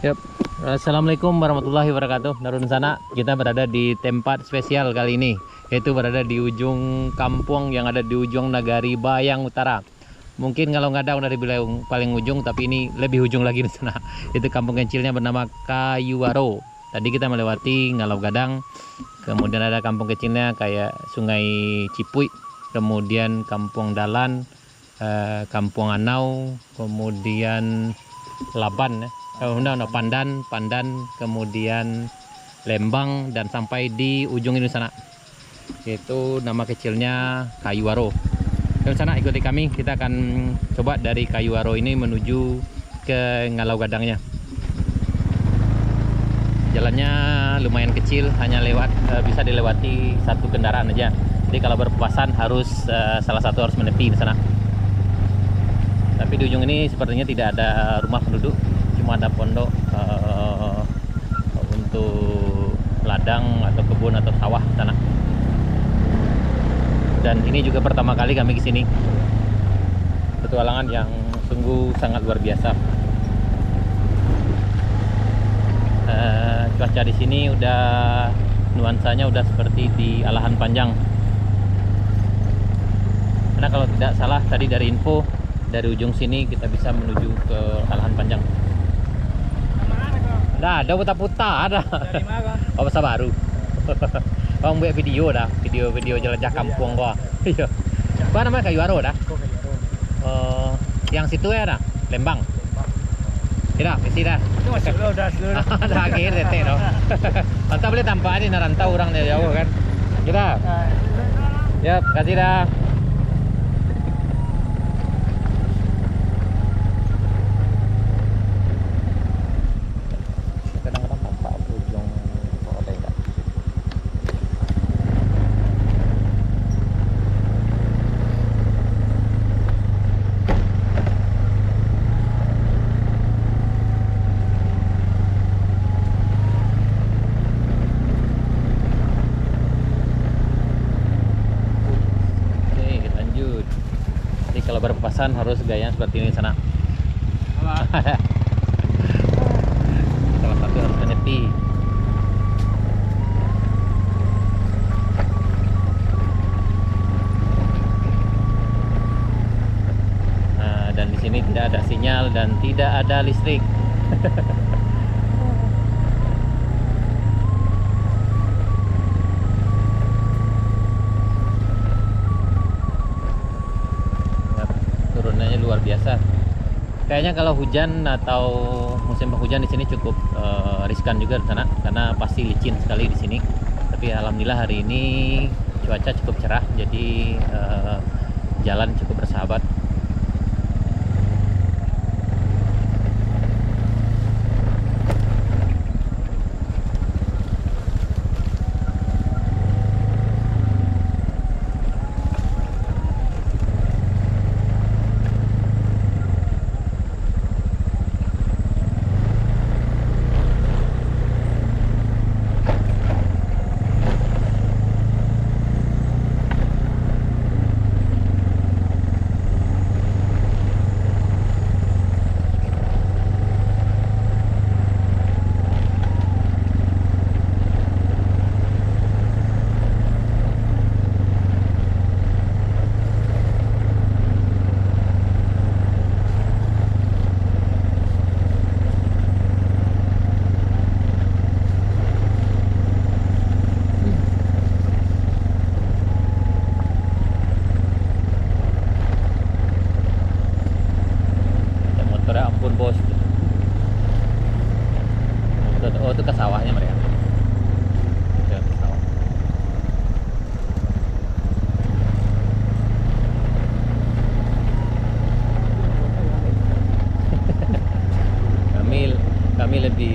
Yap. Assalamualaikum warahmatullahi wabarakatuh. Narun sana, kita berada di tempat spesial kali ini, yaitu berada di ujung kampung yang ada di ujung Nagari Bayang Utara. Mungkin kalau nggak ada udah di paling ujung, tapi ini lebih ujung lagi di sana. Itu kampung kecilnya bernama Kayuwaro. Tadi kita melewati Ngalau Gadang, kemudian ada kampung kecilnya kayak Sungai Cipuy, kemudian Kampung Dalan, Kampung Anau, kemudian Laban, Pandan, kemudian Lembang, dan sampai di ujung ini sana. Itu nama kecilnya Kayuwaro. Dan sana ikuti kami, kita akan coba dari Kayuwaro ini menuju ke Ngalau Gadangnya. Jalannya lumayan kecil, hanya bisa dilewati satu kendaraan aja. Jadi kalau berpapasan harus salah satu harus menepi di sana. Tapi di ujung ini sepertinya tidak ada rumah penduduk, cuma ada pondok untuk ladang atau kebun atau sawah sana. Dan ini juga pertama kali kami ke sini. Petualangan yang sungguh sangat luar biasa. Cuaca di sini udah nuansanya udah seperti di Alahan Panjang. Karena kalau tidak salah tadi dari info, dari ujung sini kita bisa menuju ke Alahan Panjang. Ada putar-putar ada. Dari mana? Oh, Pasar Baru. Bang buat video dah, video jelajah kampung gua. Iya. Apa namanya Kayuwaro dah? Yang situ ya dah, Lembang. Tidak, isi dah. Sudah. Dah akhir tete dong. Mantap boleh tampak ini narantau orang dari jauh kan. Kita. Ya, kasih dah. Kadang-kadang tampak ujung oleh kan. Kalau berpapasan harus gaya seperti ini sana. Salah satu harus menepi. Nah, dan di sini tidak ada sinyal dan tidak ada listrik. Turunannya luar biasa. Kayaknya kalau hujan atau musim penghujan di sini cukup riskan juga di sana karena pasti licin sekali di sini. Tapi alhamdulillah hari ini cuaca cukup cerah, jadi jalan cukup bersahabat. Ampun bos. Oh, itu ke sawahnya mereka. Ke sawah. kami lebih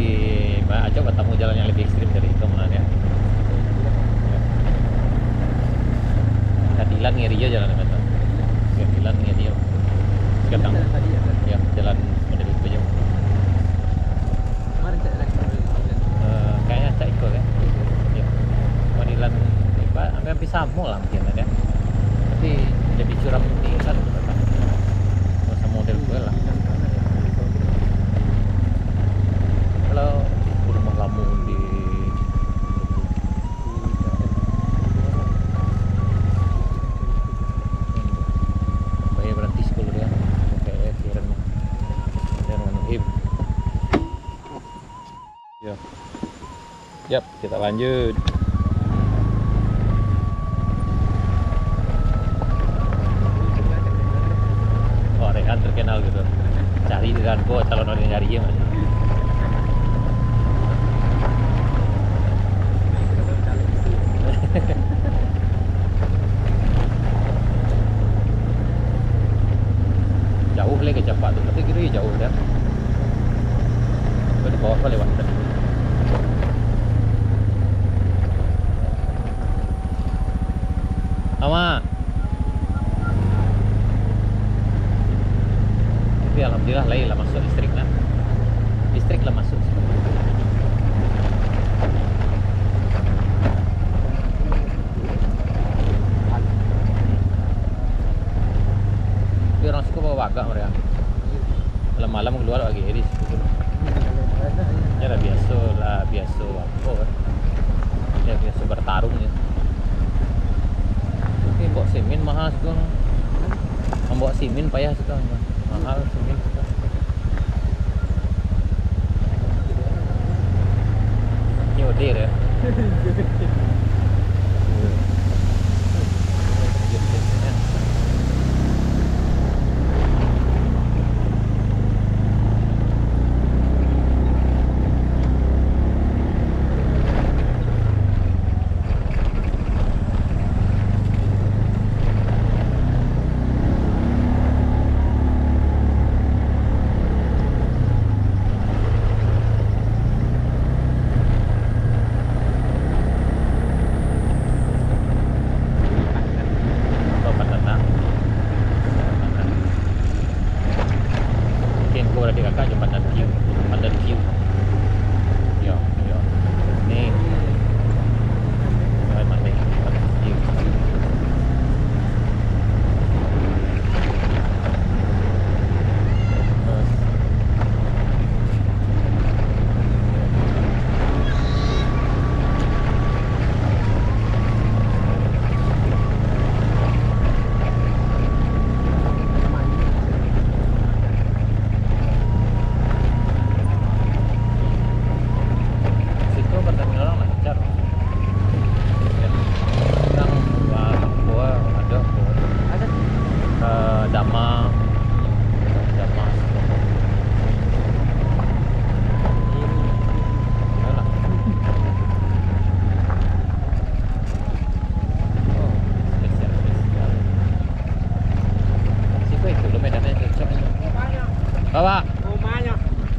coba tamu jalan yang lebih ekstrim dari itu malah ya. Kadilan ngeri aja jalan apa? Kadilan ngeri aja. Sekarang ya jalan model itu aja. Kayaknya cak ikut ya. Ya. Modelan hampir sama lah mungkin ya. Tapi lebih curam tingkat masa model gue lah. Yo. Yap, kita lanjut. Oh, Rehan terkenal gitu. Cari di Ranko kalau orang nyari ya mas. Jauh lagi ke Capak tuh, tapi gitu ya jauh dah. Di bawah kok lewat tadi. Ama. Tapi alhamdulillah lah masuk listrik lah. Listrik lah masuk. Tapi orang suka bawa agak mereka. Malam-malam keluar lagi iris. Ya lah biasa apa kan? Ya biasa bertarung ya. Tapi bawa semen mahal sekarang. Membawa semen payah sekarang. Mahal semen sekarang. Nyodir ya. Bapak,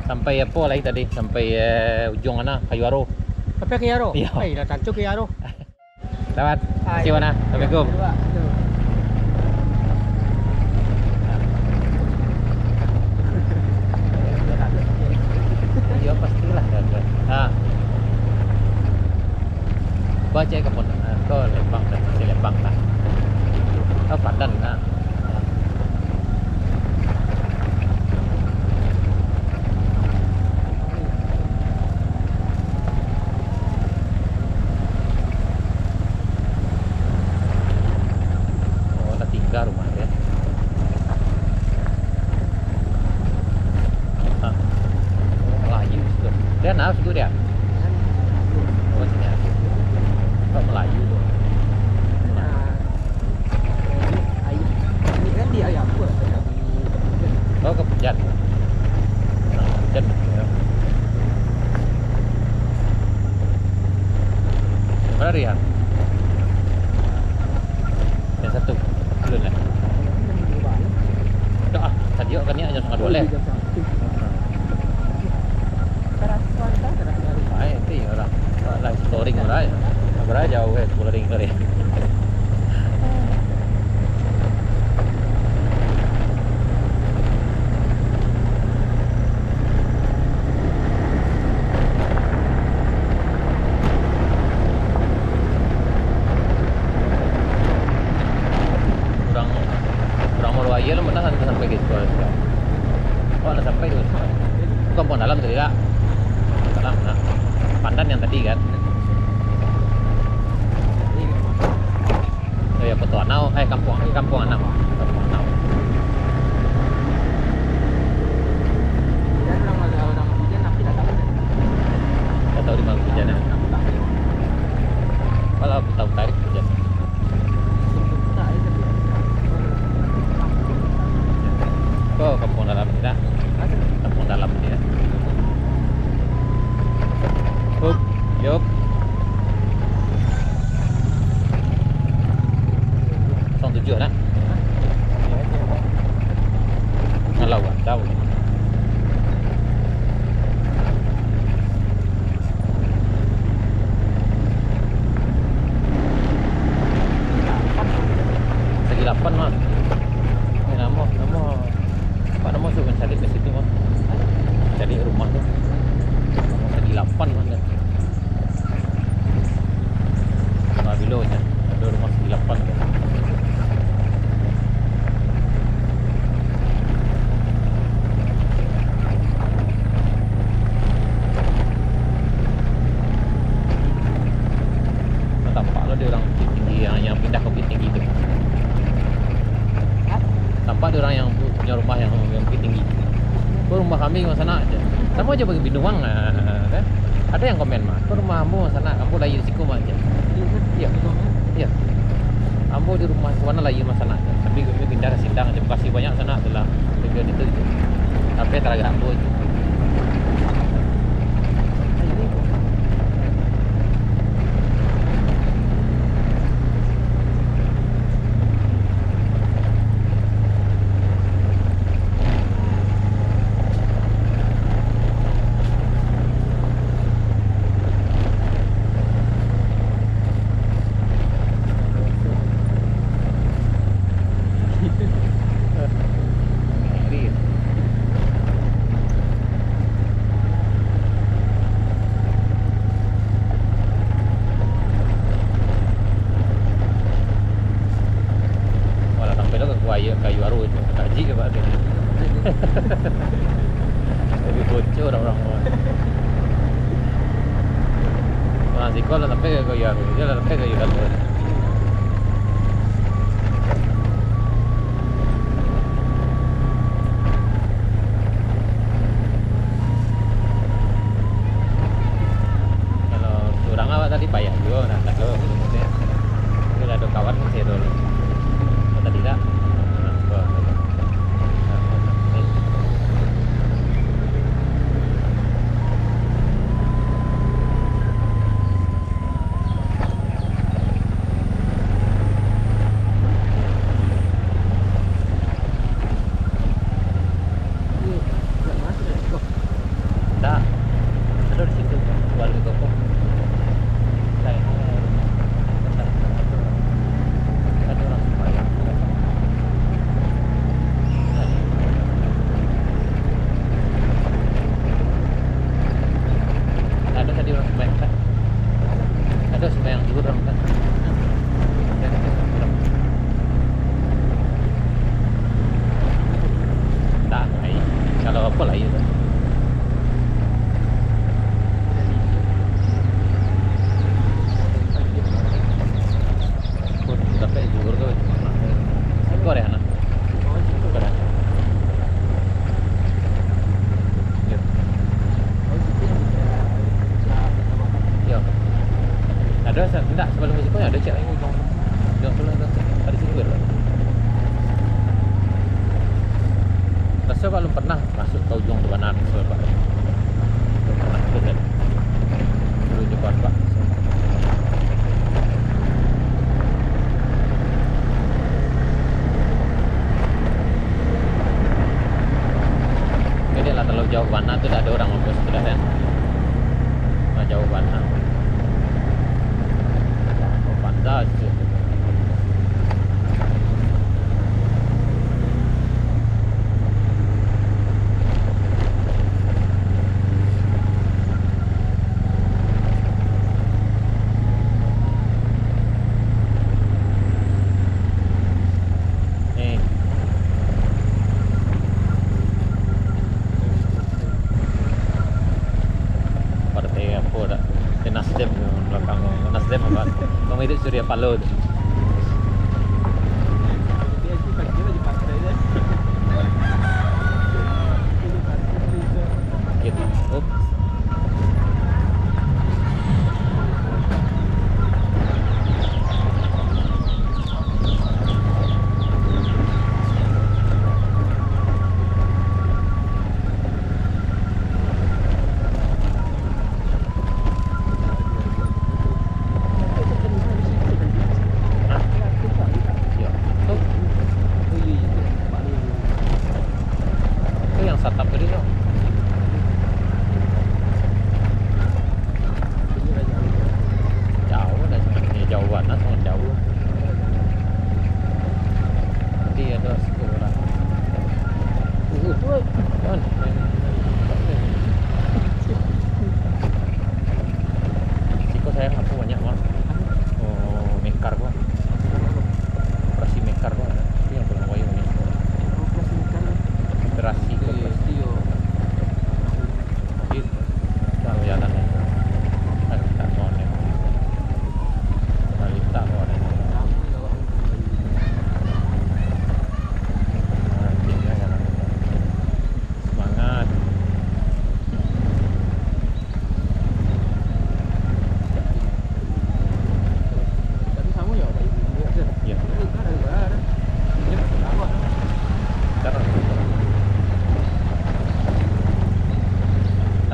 sampai apa lagi tadi? Sampai ujung mana? Kayu Aro. Sampai ke Yaro? Iya. Dah tancuk ke Yaro. Selamat. Terima mana? Assalamualaikum. Ya pastilah. Baca ke pun. Kau Lembang dan si Lembang lah. Kau Pandan lah. Rumah ya. Melayu sudah. Dia naik sudah dia. Oh sini. Kok Melayu tuh. Ini kan dia ayam apa? Oh Kepujan. Kepujan. Mana dia? Yang satu. Belum lah. Dah ah, tadi kan ni jam 2:30 leh. Ai, tu orang. Lah storing orang. Berapa jauh ke storing kali. Iya lo mana sampai gitu aja. Oh, ada sampai itu. Kampung dalam tadi lah. Dalam, nah. Pandan yang tadi kan. Oh ya, Petua Anau, Kampung Anau. Kampung Anau. Dan orang hujan tapi tak tahu. Yup. 07 nak. Kalau nggak tahu. Segi 8 mah. Ini nama apa nama tuh mencari ke situ mah. Cari rumah tuh. Segi 8 mah. Babilonya ada rumah segi 8 kan. Tampak lo dia orang Bukit Tinggi yang pindah ke Bukit Tinggi itu. Tampak dia orang yang punya rumah yang Bukit Tinggi. Kau rumah kami di sana aja. Sama aja bagi Binuang kan. Ada yang komen mah, kau rumahmu sana, kamu lagi di siku aja. Iya, iya. Ambo di rumah mana lagi mas sana aja. Tapi kami pindah ke Sindang aja. Bekasi banyak sana adalah bagian itu. Tapi teragak Ambo itu. Kayu aru itu kaji ke Pak. Tapi bocor orang masih kau sampai ke kayu aru dia sampai ke kayu aru. Kalau kurang awak tadi payah juga nak kalau kita ada kawan masih dulu tadi tak. Ada tidak sebelum ke situ ada cek lagi ujung. Ujung tu lah ada situ ber. Rasa belum pernah masuk ke ujung Tuanan sebab belum pernah ke sana. Dulu Jepang Pak. Jadi lah terlalu jauh mana tu tak ada orang ngurus sudah kan. Jauh mana. Pantas. Nasdem belakang Nasdem apa? Kamu itu Surya Paloh. Gitu. Oops.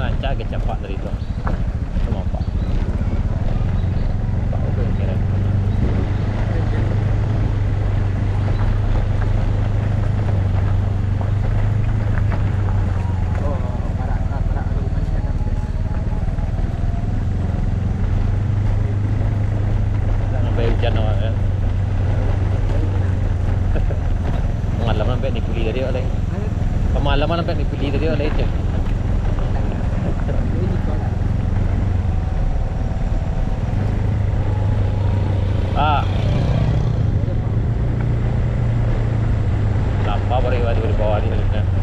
nanca ke cepat dari itu. Sama Pak. Pak itu kira. Sampai hujan awak ya. Pengalaman sampai dipilih tadi oleh. Pengalaman sampai dipilih tadi oleh itu. Ah, lapa baru di bawah di sana.